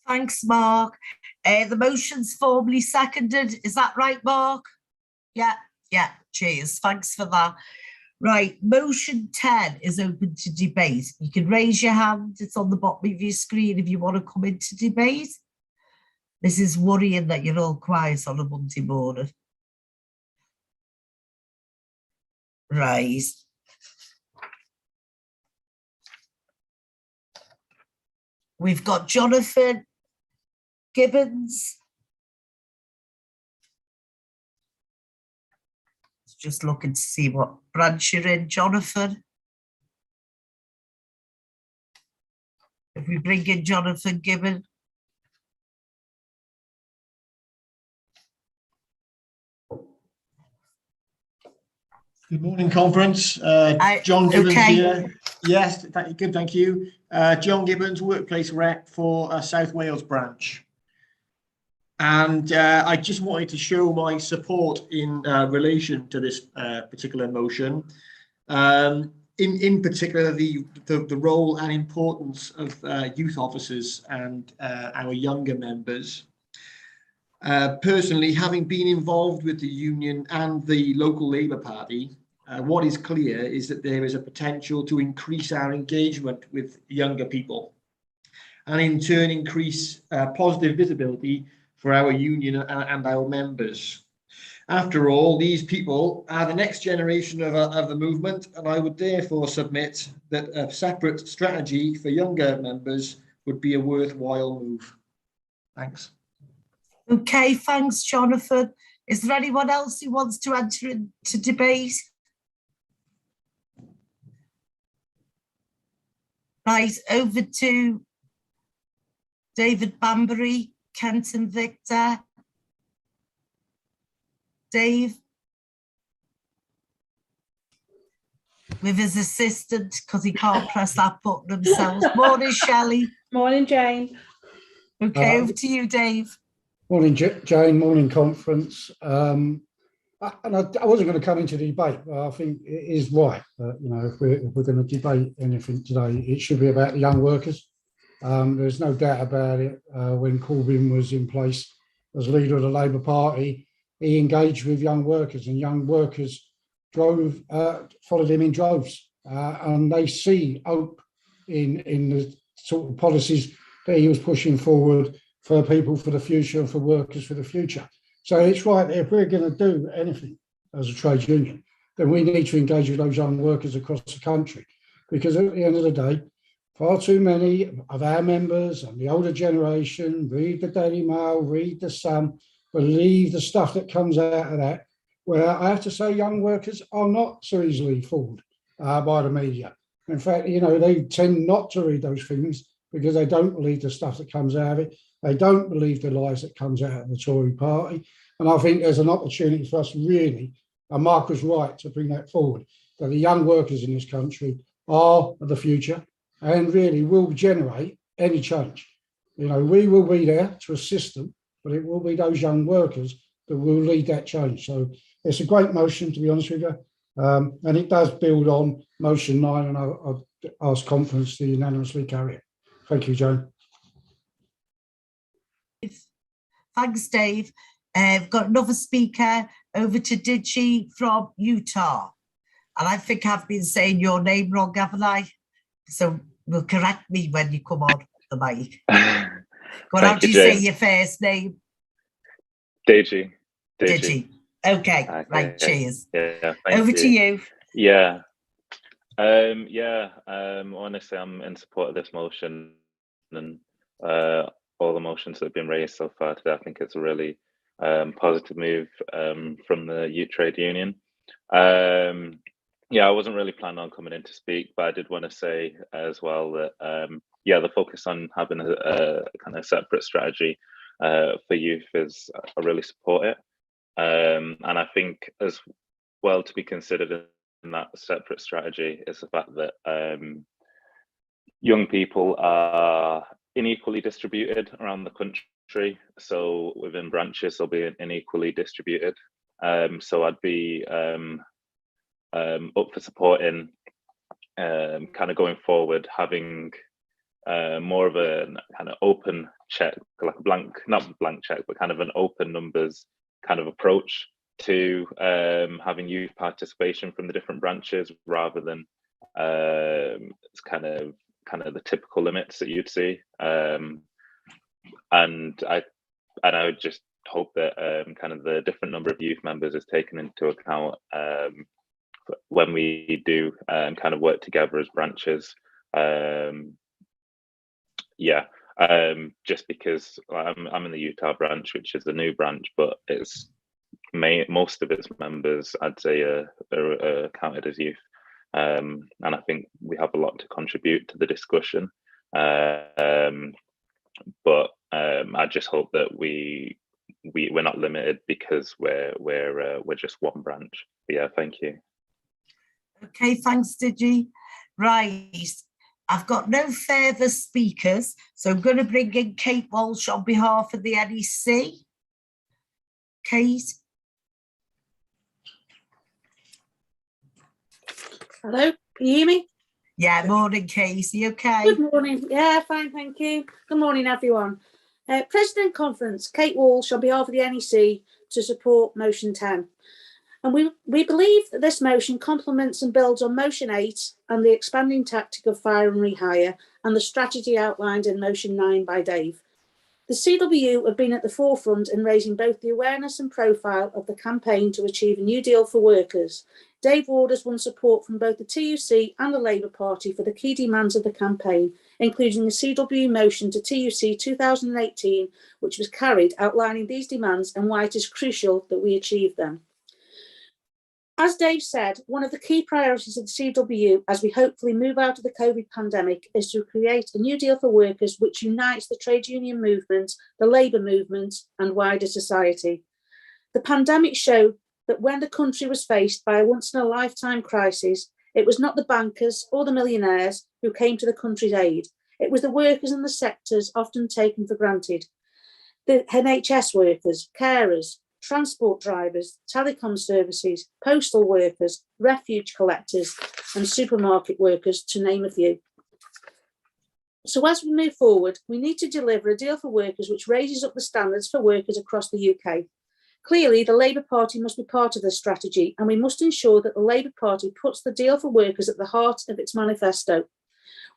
Thanks, Mark. The motion's formally seconded. Is that right, Mark? Yeah, cheers. Thanks for that. Right, motion 10 is open to debate. You can raise your hand. It's on the bottom of your screen if you want to come into debate. This is worrying that you're all quiet on a Monday morning. Right. We've got Jonathan Gibbons. Just looking to see what branch you're in, Jonathan. If we bring in Jonathan Gibbons. Good morning, conference. John Gibbons here. Yes, good, thank you. John Gibbons, workplace rep for South Wales branch. And I just wanted to show my support in relation to this particular motion. In particular, the role and importance of youth officers and our younger members. Personally, having been involved with the union and the local Labour Party, what is clear is that there is a potential to increase our engagement with younger people and in turn increase positive visibility for our union and our members. After all, these people are the next generation of the movement, and I would therefore submit that a separate strategy for younger members would be a worthwhile move. Thanks. Okay, thanks, Jonathan. Is there anyone else who wants to enter into debate? Right, over to David Banbury, Kenton Victor. Dave? With his assistant, because he can't press that button himself. Morning, Shelley. Morning, Jane. Okay, over to you, Dave. Morning, Jane. Morning, conference. And I wasn't going to come into the debate, but I think it is right. You know, if we're going to debate anything today, it should be about the young workers. There's no doubt about it. When Corbyn was in place as leader of the Labour Party, he engaged with young workers, and young workers followed him in droves, and they see hope in the sort of policies that he was pushing forward for people for the future and for workers for the future. So it's right that if we're going to do anything as a trade union, then we need to engage with those young workers across the country, because at the end of the day, far too many of our members and the older generation read the Daily Mail, read the Sun, believe the stuff that comes out of that, where I have to say young workers are not so easily fooled by the media. In fact, you know, they tend not to read those things because they don't believe the stuff that comes out of it. They don't believe the lies that comes out of the Tory party. And I think there's an opportunity for us really, and Mark was right to bring that forward, that the young workers in this country are the future and really will generate any change. You know, we will be there to assist them, but it will be those young workers that will lead that change. So it's a great motion, to be honest with you. And it does build on motion 9, and I'll ask conference to unanimously carry it. Thank you, Joan. Thanks, Dave. I've got another speaker, over to Digi from Utah. And I think I've been saying your name wrong, haven't I? So will correct me when you come on the mic. Well, how do you say your first name? Digi. Okay, right, cheers. Yeah, over to you. Yeah. Honestly, I'm in support of this motion and all the motions that have been raised so far today. I think it's a really positive move from the Ute Trade Union. I wasn't really planning on coming in to speak, but I did want to say as well that the focus on having a kind of separate strategy for youth is, I really support it. And I think as well to be considered in that separate strategy is the fact that young people are unequally distributed around the country. So within branches, they'll be unequally distributed. So I'd be up for supporting kind of going forward, having more of a kind of open check, like a not blank check, but kind of an open numbers kind of approach to having youth participation from the different branches rather than it's kind of the typical limits that you'd see. And I would just hope that kind of the different number of youth members is taken into account when we do kind of work together as branches. Just because I'm in the Utah branch, which is a new branch, but it's most of its members, I'd say, are counted as youth. And I think we have a lot to contribute to the discussion. But I just hope that we're not limited because we're just one branch. But yeah, thank you. Okay, thanks, Digi. Right, I've got no further speakers, so I'm going to bring in Kate Walsh on behalf of the NEC. Kate. Hello, can you hear me? Yeah, morning, Kate. Are you okay? Good morning. Yeah, fine, thank you. Good morning, everyone. President Conference, Kate Walsh on behalf of the NEC to support motion 10. And we believe that this motion complements and builds on motion 8 and the expanding tactic of fire and rehire and the strategy outlined in motion 9 by Dave. The CWU have been at the forefront in raising both the awareness and profile of the campaign to achieve a new deal for workers. Dave Ward has won support from both the TUC and the Labour Party for the key demands of the campaign, including the CWU motion to TUC 2018, which was carried outlining these demands and why it is crucial that we achieve them. As Dave said, one of the key priorities of the CWU as we hopefully move out of the COVID pandemic is to create a new deal for workers which unites the trade union movement, the labour movement and wider society. The pandemic showed that when the country was faced by a once-in-a-lifetime crisis, it was not the bankers or the millionaires who came to the country's aid. It was the workers in the sectors often taken for granted. The NHS workers, carers, transport drivers, telecom services, postal workers, refuge collectors and supermarket workers, to name a few. So as we move forward, we need to deliver a deal for workers which raises up the standards for workers across the UK. Clearly, the Labour Party must be part of this strategy, and we must ensure that the Labour Party puts the deal for workers at the heart of its manifesto.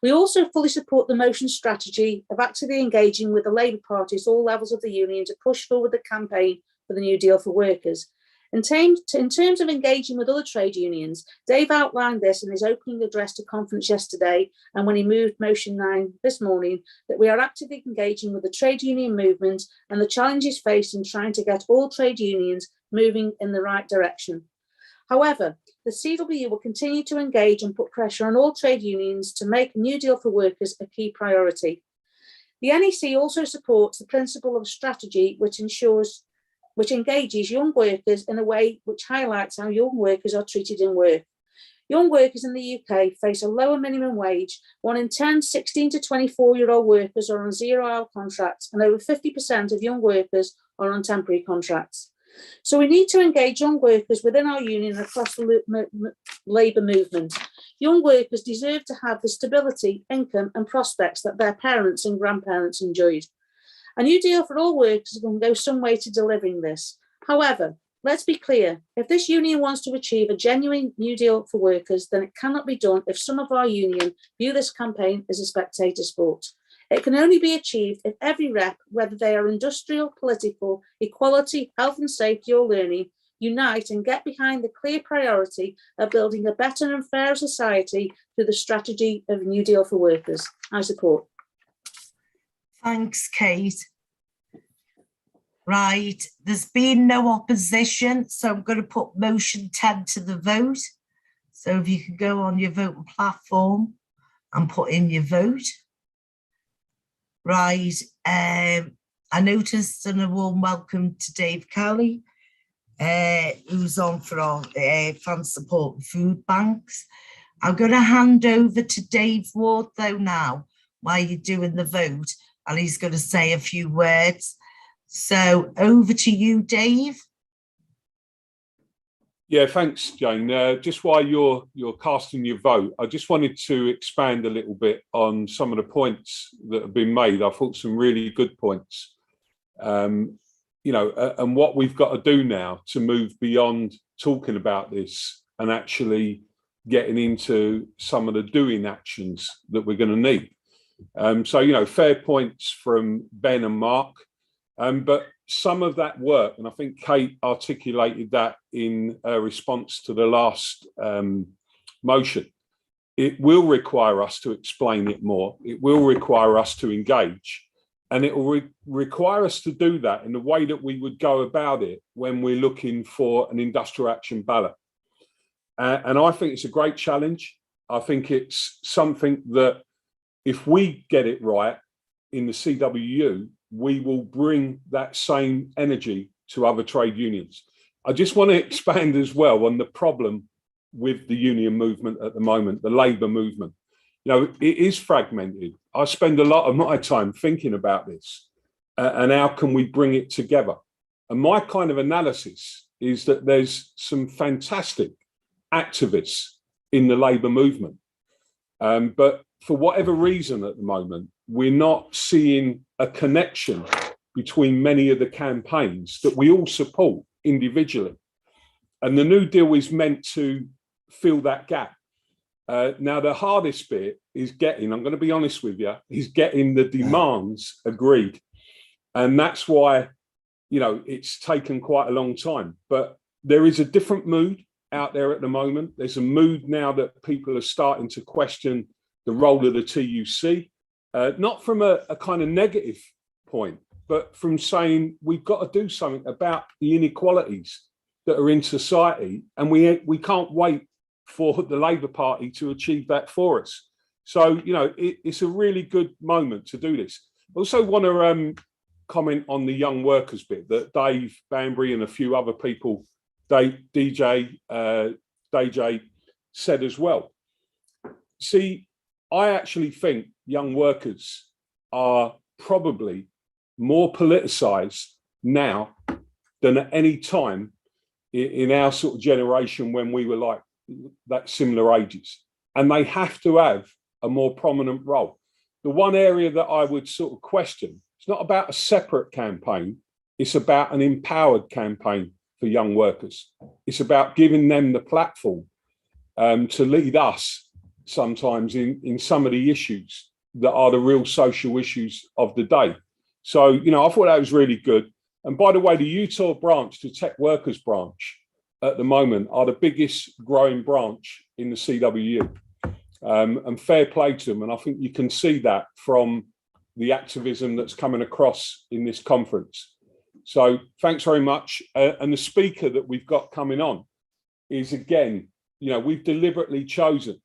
We also fully support the motion strategy of actively engaging with the Labour Party at all levels of the union to push forward the campaign for the new deal for workers. In terms of engaging with other trade unions, Dave outlined this in his opening address to conference yesterday, and when he moved motion 9 this morning, that we are actively engaging with the trade union movement and the challenges faced in trying to get all trade unions moving in the right direction. However, the CWU will continue to engage and put pressure on all trade unions to make a new deal for workers a key priority. The NEC also supports the principle of strategy which engages young workers in a way which highlights how young workers are treated in work. Young workers in the UK face a lower minimum wage. 1 in 10 16 to 24-year-old workers are on 0-hour contracts, and over 50% of young workers are on temporary contracts. So we need to engage young workers within our union and across the labour movement. Young workers deserve to have the stability, income and prospects that their parents and grandparents enjoyed. A new deal for all workers can go some way to delivering this. However, let's be clear, if this union wants to achieve a genuine new deal for workers, then it cannot be done if some of our union view this campaign as a spectator sport. It can only be achieved if every rep, whether they are industrial, political, equality, health and safety or learning, unite and get behind the clear priority of building a better and fairer society through the strategy of a new deal for workers. I support. Thanks, Kate. Right, there's been no opposition, so I'm going to put motion 10 to the vote. So if you can go on your voting platform and put in your vote. Right, I noticed, and a warm welcome to Dave Kelly, who's on for our fan support food banks. I'm going to hand over to Dave Ward though now, while you're doing the vote, and he's going to say a few words. So over to you, Dave. Yeah, thanks, Jane. Just while you're casting your vote, I just wanted to expand a little bit on some of the points that have been made. I thought some really good points. And what we've got to do now to move beyond talking about this and actually getting into some of the doing actions that we're going to need. So, fair points from Ben and Mark. But some of that work, and I think Kate articulated that in response to the last motion, it will require us to explain it more. It will require us to engage, and it will require us to do that in the way that we would go about it when we're looking for an industrial action ballot. And I think it's a great challenge. I think it's something that if we get it right in the CWU, we will bring that same energy to other trade unions. I just want to expand as well on the problem with the union movement at the moment, the labour movement. It is fragmented. I spend a lot of my time thinking about this and how can we bring it together. And my kind of analysis is that there's some fantastic activists in the labour movement. But for whatever reason at the moment, we're not seeing a connection between many of the campaigns that we all support individually. And the New Deal is meant to fill that gap. Now, the hardest bit is getting, I'm going to be honest with you, is getting the demands agreed. And that's why, it's taken quite a long time. But there is a different mood out there at the moment. There's a mood now that people are starting to question the role of the TUC, not from a kind of negative point, but from saying we've got to do something about the inequalities that are in society, and we can't wait for the Labour Party to achieve that for us. So, it's a really good moment to do this. I also want to comment on the young workers bit that Dave Banbury and a few other people, DJ said as well. See, I actually think young workers are probably more politicised now than at any time in our sort of generation when we were like that similar ages. And they have to have a more prominent role. The one area that I would sort of question, it's not about a separate campaign, it's about an empowered campaign for young workers. It's about giving them the platform to lead us sometimes in some of the issues that are the real social issues of the day. So, I thought that was really good. And by the way, the Utah branch, the tech workers branch, at the moment are the biggest growing branch in the CWU. And fair play to them. And I think you can see that from the activism that's coming across in this conference. So thanks very much. And the speaker that we've got coming on is, again, we've deliberately chosen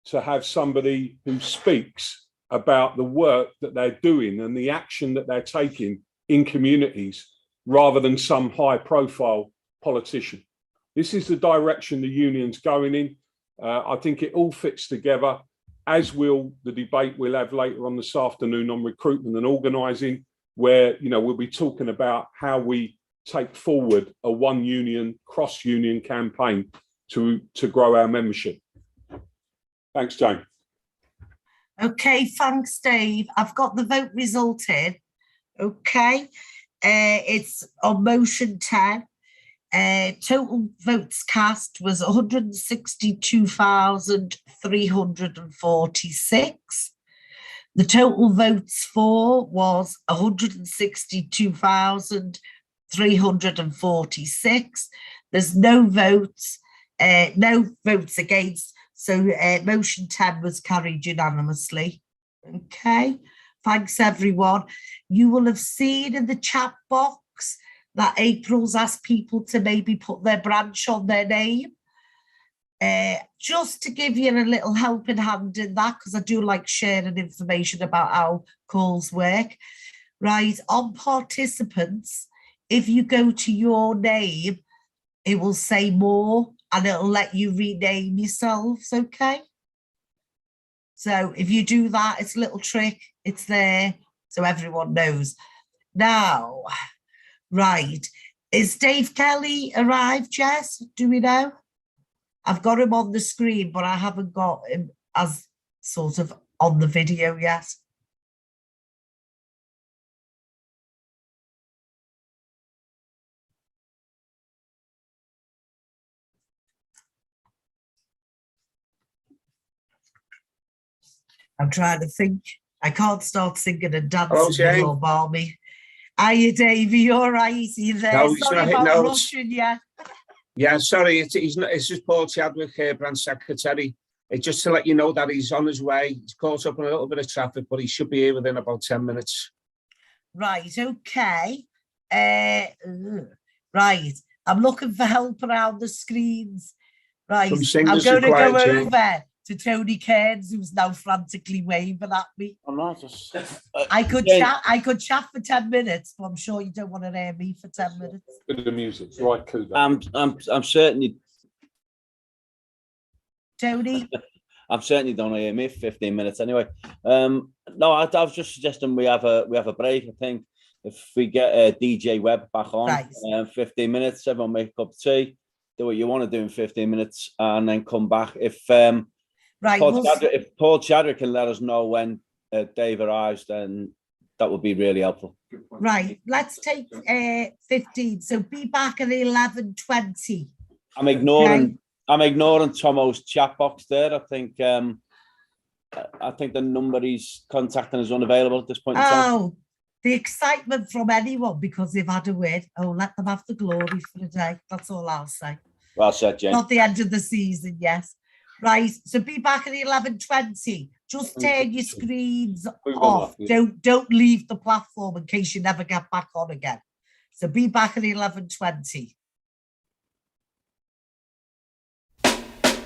to have somebody who speaks about the work that they're doing and the action that they're taking in communities, rather than some high profile politician. This is the direction the union's going in. I think it all fits together, as will the debate we'll have later on this afternoon on recruitment and organising, where we'll be talking about how we take forward a one union, cross-union campaign to grow our membership. Thanks, Jane. Okay, thanks, Dave. I've got the vote result in. Okay, it's on motion 10. Total votes cast was 162,346. The total votes for was 162,346. There's no votes against, so motion 10 was carried unanimously. Okay, thanks everyone. You will have seen in the chat box that April's asked people to maybe put their branch on their name. Just to give you a little helping hand in that, because I do like sharing information about how calls work. Right, on participants, if you go to your name, it will say more and it'll let you rename yourselves, okay? So if you do that, it's a little trick, it's there, so everyone knows. Now, right, is Dave Kelly arrived, Jess? Do we know? I've got him on the screen, but I haven't got him as sort of on the video yet. I'm trying to think. I can't start singing and dancing or balmy. Are you, Davey? You're right. You there? No, sorry about rushing you. Yeah, sorry. It's just Paul Chadwick, branch secretary. Just to let you know that he's on his way. He's caught up in a little bit of traffic, but he should be here within about 10 minutes. Right. Okay. Right. I'm looking for help around the screens. Right. I'm going to go over to Tony Cairns, who's now frantically waving at me. I could chat for 10 minutes, but I'm sure you don't want to hear me for 10 minutes. Bit of the music, right, Cougar. I'm certainly. Tony. I'm certainly don't want to hear me for 15 minutes anyway. No, I was just suggesting we have a break. I think if we get DJ Webb back on, right. 15 minutes, everyone make a cup of tea, do what you want to do in 15 minutes, and then come back. If Paul Chadwick can let us know when Dave arrives, then that would be really helpful. Right, let's take 15. So be back at 11:20. I'm ignoring Tomo's chat box there. I think the number he's contacting is unavailable at this point in time. Oh, the excitement from anyone because they've had a win. Oh, let them have the glory for the day. That's all I'll say. Well said, Jane. Not the end of the season, yes. Right, so be back at 11:20. Just turn your screens off. Don't leave the platform in case you never get back on again. So be back at 11:20.